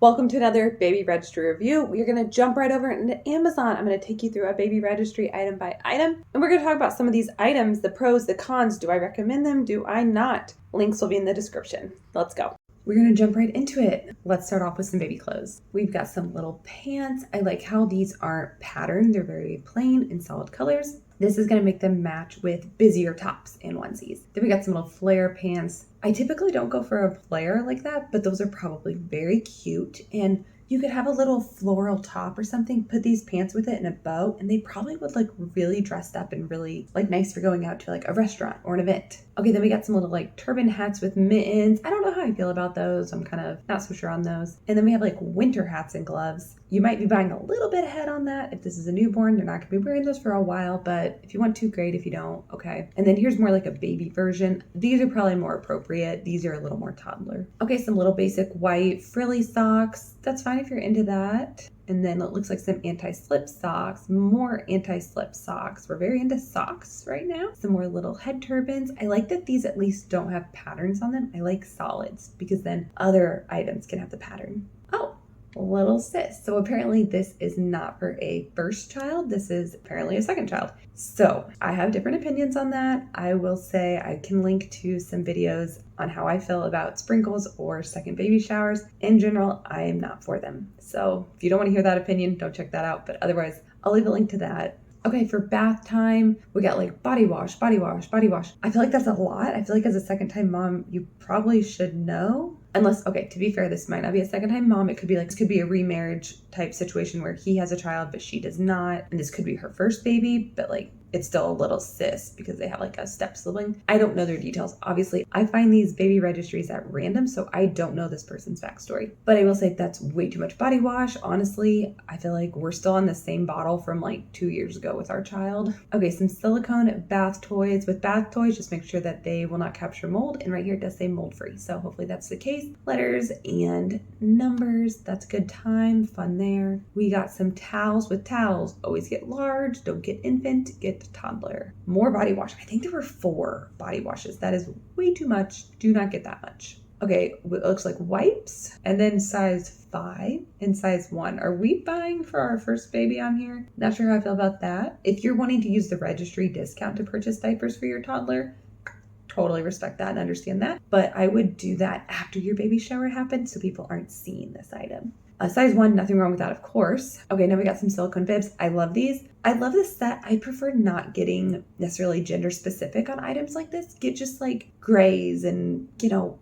Welcome to another baby registry review. We're going to jump right over into Amazon. I'm going to take you through a baby registry item by item, and we're going to talk about some of these items, the pros, the cons. Do I recommend them? Do I not? Links will be in the description. Let's go. We're going to jump right into it. Let's start off with some baby clothes. We've got some little pants. I like how these aren't patterned. They're very plain and solid colors. This is going to make them match with busier tops and onesies. Then we got some little flare pants. I typically don't go for a flare like that, but those are probably very cute. And you could have a little floral top or something, put these pants with it in a bow, and they probably would look really dressed up and really like nice for going out to like a restaurant or an event. Okay, then we got some little like turban hats with mittens. I don't know how I feel about those. I'm kind of not so sure on those. And then we have like winter hats and gloves. You might be buying a little bit ahead on that. If this is a newborn, they're not going to be wearing those for a while, but if you want to, great. If you don't, okay. And then here's more like a baby version. These are probably more appropriate. These are a little more toddler. Okay, some little basic white frilly socks. That's fine if you're into that. And then it looks like some anti-slip socks, more anti-slip socks. We're very into socks right now. Some more little head turbans. I like that these at least don't have patterns on them. I like solids because then other items can have the pattern. Oh, little sis. So apparently this is not for a first child. This is apparently a second child. So I have different opinions on that. I will say I can link to some videos on how I feel about sprinkles or second baby showers. In general, I am not for them. So if you don't want to hear that opinion, don't check that out. But otherwise, I'll leave a link to that. Okay, for bath time, we got like body wash, body wash, body wash. I feel like that's a lot. I feel like as a second time mom, you probably should know. Unless, okay, to be fair, this might not be a second time mom. It could be like, this could be a remarriage type situation where he has a child, but she does not. And this could be her first baby, but like, it's still a little sis because they have like a step sibling. I don't know their details. Obviously, I find these baby registries at random, so I don't know this person's backstory. But I will say that's way too much body wash. Honestly, I feel like we're still on the same bottle from like 2 years ago with our child. Okay, some silicone bath toys. With bath toys, just make sure that they will not capture mold. And right here it does say mold free. So hopefully that's the case. Letters and numbers. That's a good time. Fun there. We got some towels. With towels, always get large. Don't get infant. Get toddler. More body wash. I think there were 4 body washes. That is way too much. Do not get that much. Okay, it looks like wipes and then size 5 and size 1. Are we buying for our first baby on here? Not sure how I feel about that. If you're wanting to use the registry discount to purchase diapers for your toddler, totally respect that and understand that. But I would do that after your baby shower happened so people aren't seeing this item. Size 1, nothing wrong with that, of course. Okay, now we got some silicone bibs. I love these. I love this set. I prefer not getting necessarily gender specific on items like this. Get just like grays and,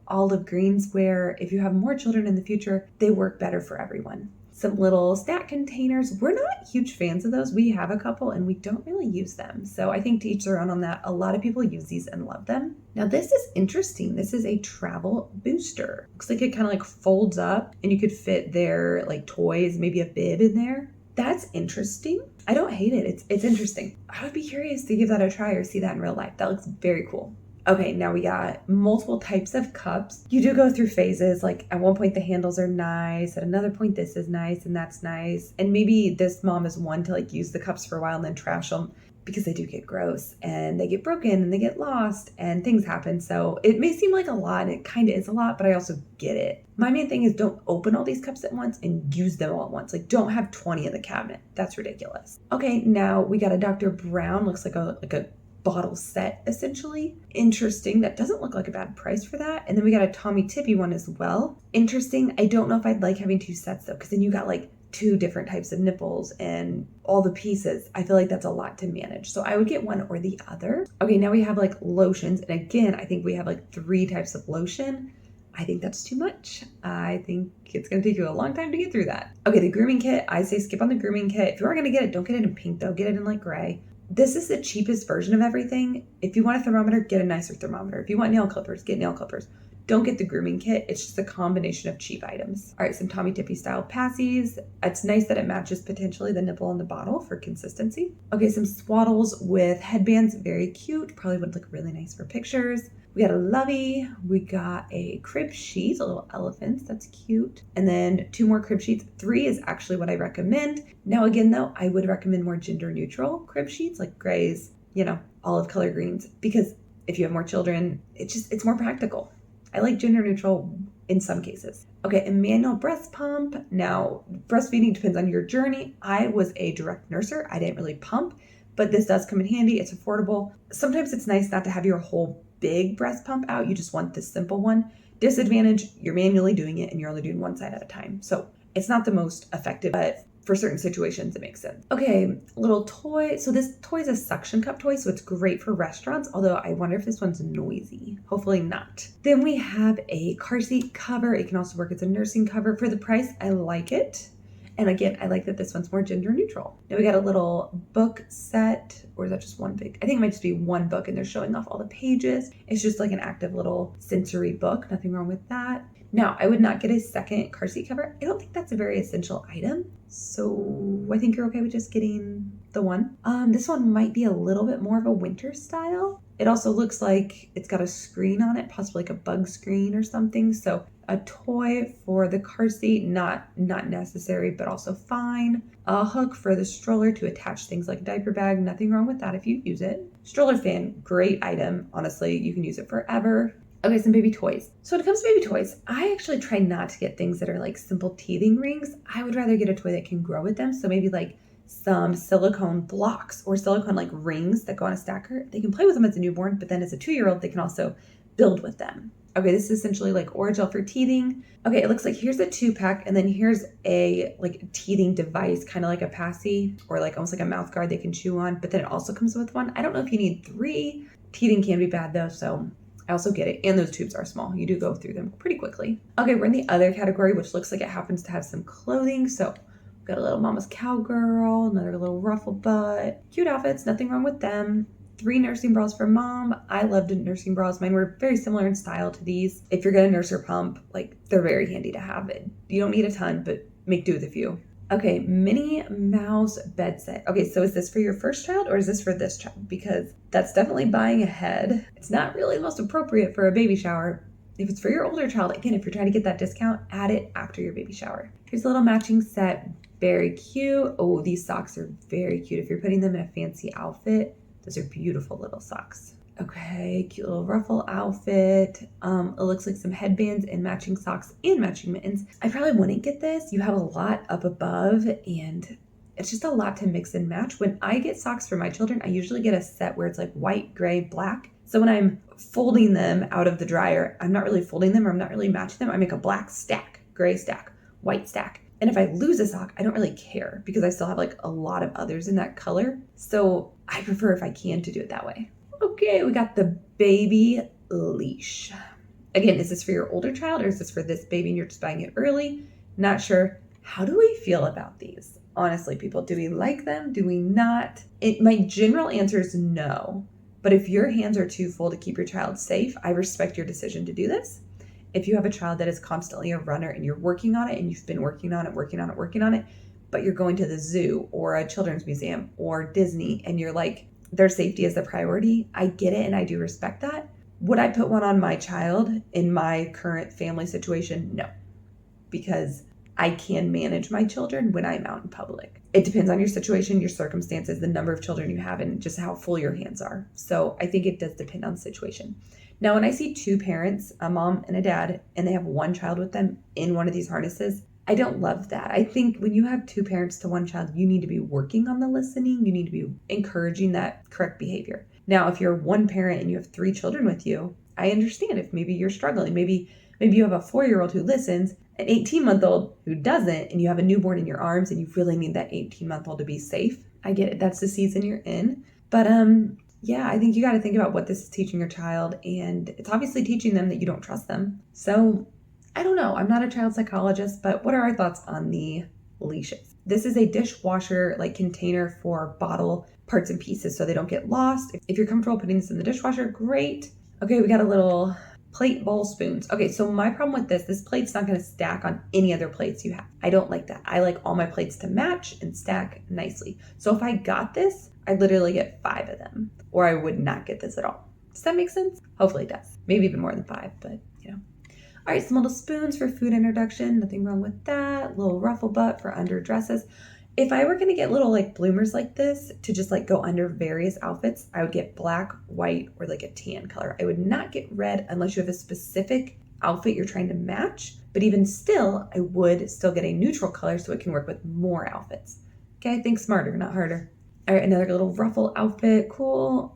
olive greens where if you have more children in the future, they work better for everyone. Some little snack containers. We're not huge fans of those. We have a couple and we don't really use them. So I think to each their own on that. A lot of people use these and love them. Now this is interesting. This is a travel booster. Looks like it kind of like folds up and you could fit their like toys, maybe a bib in there. That's interesting. I don't hate it. It's interesting. I would be curious to give that a try or see that in real life. That looks very cool. Okay, now we got multiple types of cups. You do go through phases. Like at one point the handles are nice. At another point this is nice and that's nice. And maybe this mom is one to like use the cups for a while and then trash them because they do get gross and they get broken and they get lost and things happen. So it may seem like a lot and it kind of is a lot, but I also get it. My main thing is don't open all these cups at once and use them all at once. Like don't have 20 in the cabinet. That's ridiculous. Okay, now we got a Dr. Brown. Looks like a bottle set essentially. Interesting. That doesn't look like a bad price for that. And then we got a Tommy Tippy one as well. Interesting. I don't know if I'd like having 2 sets though, because then you got like 2 different types of nipples and all the pieces. I feel like that's a lot to manage. So I would get one or the other. Okay, now we have like lotions. And again, I think we have like 3 types of lotion. I think that's too much. I think it's going to take you a long time to get through that. Okay, the grooming kit. I say skip on the grooming kit. If you are going to get it, don't get it in pink though. Get it in like gray. This is the cheapest version of everything. If you want a thermometer, get a nicer thermometer. If you want nail clippers, get nail clippers. Don't get the grooming kit. It's just a combination of cheap items. All right, some Tommy Tippy style passies. It's nice that it matches potentially the nipple on the bottle for consistency. Okay, some swaddles with headbands. Very cute. Probably would look really nice for pictures. We got a Lovey. We got a crib sheet, a little elephants. That's cute. And then 2 more crib sheets. 3 is actually what I recommend. Now again, though, I would recommend more gender neutral crib sheets like grays, olive color greens, because if you have more children, it's more practical. I like gender neutral in some cases. Okay, a manual breast pump. Now, breastfeeding depends on your journey. I was a direct nurser. I didn't really pump, but this does come in handy. It's affordable. Sometimes it's nice not to have your whole big breast pump out. You just want this simple one. Disadvantage, you're manually doing it and you're only doing one side at a time. So it's not the most effective, but for certain situations, it makes sense. Okay, little toy. So this toy is a suction cup toy, so it's great for restaurants, although I wonder if this one's noisy. Hopefully not. Then we have a car seat cover. It can also work as a nursing cover. For the price, I like it. And again, I like that this one's more gender neutral. Now we got a little book set, or is that just one big? I think it might just be one book and they're showing off all the pages. It's just like an active little sensory book. Nothing wrong with that. Now, I would not get a second car seat cover. I don't think that's a very essential item. So I think you're okay with just getting the one. This one might be a little bit more of a winter style. It also looks like it's got a screen on it, possibly like a bug screen or something. So a toy for the car seat, not necessary, but also fine. A hook for the stroller to attach things like a diaper bag. Nothing wrong with that if you use it. Stroller fan, great item. Honestly, you can use it forever. Okay, some baby toys. So when it comes to baby toys, I actually try not to get things that are like simple teething rings. I would rather get a toy that can grow with them. So maybe like some silicone blocks or silicone like rings that go on a stacker. They can play with them as a newborn, but then as a 2-year-old, they can also build with them. Okay, this is essentially like Orajel for teething. Okay, it looks like here's a 2-pack and then here's a like teething device, kind of like a passy or like almost like a mouth guard they can chew on, but then it also comes with one. I don't know if you need 3. Teething can be bad though, so I also get it. And those tubes are small. You do go through them pretty quickly. Okay, we're in the other category, which looks like it happens to have some clothing. So we've got a little mama's cowgirl, another little ruffle butt. Cute outfits, nothing wrong with them. 3 nursing bras for mom. I loved nursing bras. Mine were very similar in style to these. If you're gonna nurse or pump, like they're very handy to have it. You don't need a ton, but make do with a few. Okay, Minnie Mouse bed set. Okay, so is this for your first child or is this for this child? Because that's definitely buying ahead. It's not really the most appropriate for a baby shower. If it's for your older child, again, if you're trying to get that discount, add it after your baby shower. Here's a little matching set. Very cute. Oh, these socks are very cute. If you're putting them in a fancy outfit, those are beautiful little socks. Okay, cute little ruffle outfit. It looks like some headbands and matching socks and matching mittens. I probably wouldn't get this. You have a lot up above and it's just a lot to mix and match. When I get socks for my children, I usually get a set where it's like white, gray, black. So when I'm folding them out of the dryer, I'm not really folding them or I'm not really matching them. I make a black stack, gray stack, white stack. And if I lose a sock, I don't really care because I still have like a lot of others in that color. So I prefer if I can to do it that way. Okay, we got the baby leash. Again, is this for your older child or is this for this baby and you're just buying it early? Not sure. How do we feel about these? Honestly, people, do we like them? Do we not? My general answer is no. But if your hands are too full to keep your child safe, I respect your decision to do this. If you have a child that is constantly a runner and you're working on it and you've been working on it, but you're going to the zoo or a children's museum or Disney and you're like, their safety is the priority. I get it and I do respect that. Would I put one on my child in my current family situation? No, because I can manage my children when I'm out in public. It depends on your situation, your circumstances, the number of children you have, and just how full your hands are. So I think it does depend on the situation. Now, when I see 2 parents, a mom and a dad, and they have one child with them in one of these harnesses, I don't love that. I think when you have 2 parents to one child, you need to be working on the listening. You need to be encouraging that correct behavior. Now, if you're one parent and you have 3 children with you, I understand if maybe you're struggling. Maybe you have a 4-year-old who listens, an 18-month-old who doesn't, and you have a newborn in your arms and you really need that 18-month-old to be safe. I get it. That's the season you're in. But yeah, I think you got to think about what this is teaching your child, and it's obviously teaching them that you don't trust them. So I don't know. I'm not a child psychologist, but what are our thoughts on the leashes? This is a dishwasher like container for bottle parts and pieces so they don't get lost. If you're comfortable putting this in the dishwasher, great. Okay, we got a little plate, bowl, spoons. Okay, so my problem with this plate's not going to stack on any other plates you have. I don't like that. I like all my plates to match and stack nicely. So if I got this, I'd literally get 5 of them, or I would not get this at all. Does that make sense? Hopefully it does. Maybe even more than 5, but you know. All right, some little spoons for food introduction. Nothing wrong with that. Little ruffle butt for under dresses. If I were going to get little like bloomers like this to just like go under various outfits, I would get black, white, or like a tan color. I would not get red unless you have a specific outfit you're trying to match, but even still, I would still get a neutral color so it can work with more outfits. Okay, think smarter, not harder. All right, another little ruffle outfit, cool.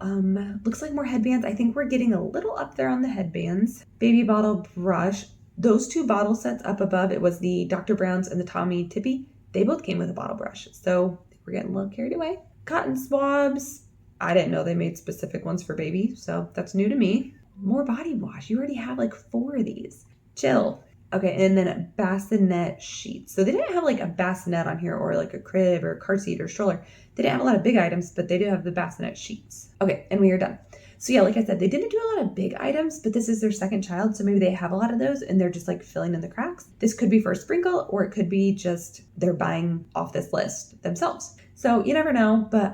Looks like more headbands. I think we're getting a little up there on the headbands. Baby bottle brush. Those 2 bottle sets up above, it was the Dr. Brown's and the Tommy Tippy. They both came with a bottle brush, so we're getting a little carried away. Cotton swabs. I didn't know they made specific ones for baby, so that's new to me. More body wash. You already have like 4 of these. Chill. Okay, and then bassinet sheets. So they didn't have like a bassinet on here or like a crib or a car seat or stroller. They didn't have a lot of big items, but they do have the bassinet sheets. Okay, and we are done. So yeah, like I said, they didn't do a lot of big items, but this is their second child, so maybe they have a lot of those and they're just like filling in the cracks. This could be for a sprinkle, or it could be just they're buying off this list themselves. So you never know, but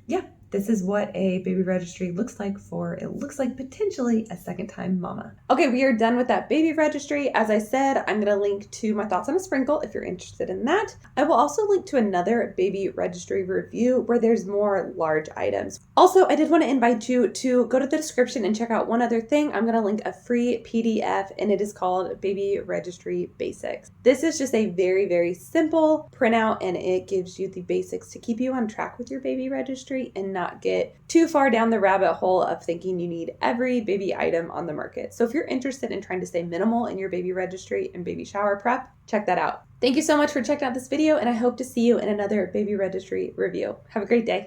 yeah. This is what a baby registry looks like it looks like potentially a second time mama. Okay, we are done with that baby registry. As I said, I'm gonna link to my thoughts on a sprinkle if you're interested in that. I will also link to another baby registry review where there's more large items. Also, I did want to invite you to go to the description and check out one other thing. I'm gonna link a free PDF and it is called Baby Registry Basics. This is just a very, very simple printout and it gives you the basics to keep you on track with your baby registry and not get too far down the rabbit hole of thinking you need every baby item on the market. So if you're interested in trying to stay minimal in your baby registry and baby shower prep, check that out. Thank you so much for checking out this video, and I hope to see you in another baby registry review. Have a great day.